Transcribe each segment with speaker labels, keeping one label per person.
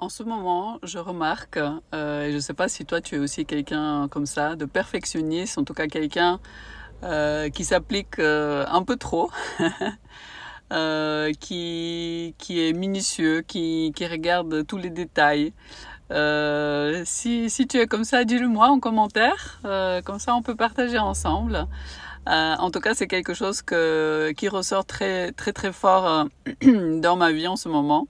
Speaker 1: En ce moment, je remarque, et je ne sais pas si toi tu es aussi quelqu'un comme ça, de perfectionniste, en tout cas quelqu'un qui s'applique un peu trop, qui est minutieux, qui regarde tous les détails. Si tu es comme ça, dis-le moi en commentaire, comme ça on peut partager ensemble. En tout cas, c'est quelque chose qui ressort très très très fort dans ma vie en ce moment.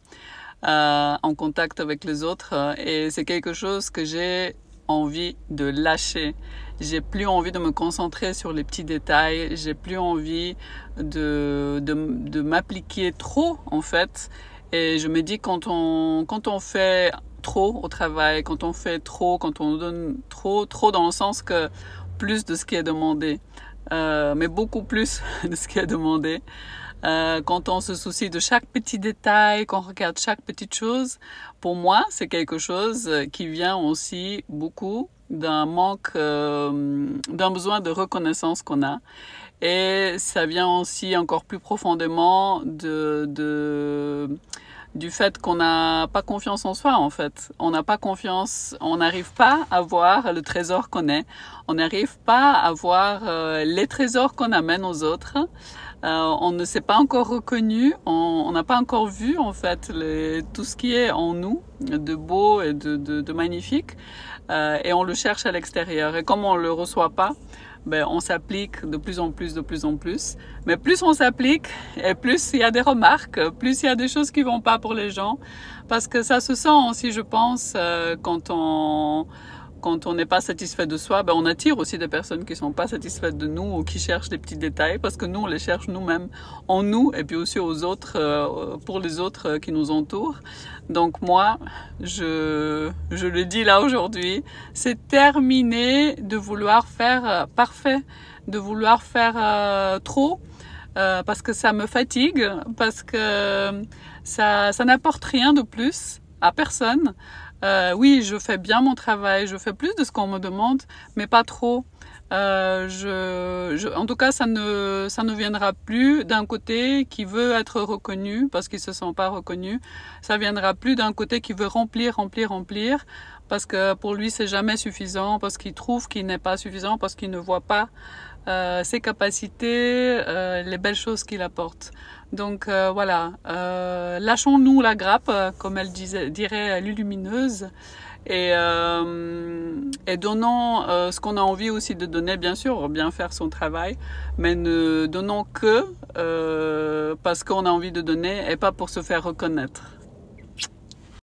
Speaker 1: En contact avec les autres et c'est quelque chose que j'ai envie de lâcher. J'ai plus envie de me concentrer sur les petits détails, j'ai plus envie de m'appliquer trop en fait. Et je me dis quand on fait trop au travail, quand on fait trop, quand on donne trop dans le sens que plus de ce qui est demandé, mais beaucoup plus de ce qui est demandé. Quand on se soucie de chaque petit détail, qu'on regarde chaque petite chose, pour moi, c'est quelque chose qui vient aussi beaucoup d'un manque, d'un besoin de reconnaissance qu'on a. Et ça vient aussi encore plus profondément du fait qu'on n'a pas confiance en soi, en fait. On n'a pas confiance, on n'arrive pas à voir le trésor qu'on est. On n'arrive pas à voir les trésors qu'on amène aux autres. On ne s'est pas encore reconnu, on n'a pas encore vu en fait tout ce qui est en nous de beau et de magnifique, et on le cherche à l'extérieur. Et comme on ne le reçoit pas, ben, on s'applique de plus en plus, de plus en plus. Mais plus on s'applique, et plus il y a des remarques, plus il y a des choses qui vont pas pour les gens, parce que ça se sent aussi, je pense, quand on n'est pas satisfait de soi, ben on attire aussi des personnes qui sont pas satisfaites de nous ou qui cherchent des petits détails parce que nous, on les cherche nous-mêmes en nous et puis aussi aux autres, pour les autres qui nous entourent. Donc moi, je le dis là aujourd'hui, c'est terminé de vouloir faire parfait, de vouloir faire trop. Parce que ça me fatigue, parce que ça n'apporte rien de plus à personne. Oui, je fais bien mon travail, je fais plus de ce qu'on me demande, mais pas trop. En tout cas, ça ne viendra plus d'un côté qui veut être reconnu parce qu'il se sent pas reconnu. Ça viendra plus d'un côté qui veut remplir, parce que pour lui c'est jamais suffisant, parce qu'il trouve qu'il n'est pas suffisant, parce qu'il ne voit pas ses capacités, les belles choses qu'il apporte. Donc voilà, lâchons-nous la grappe, comme elle dirait Lulumineuse, et donnons ce qu'on a envie aussi de donner, bien sûr, bien faire son travail, mais ne donnons que parce qu'on a envie de donner et pas pour se faire reconnaître.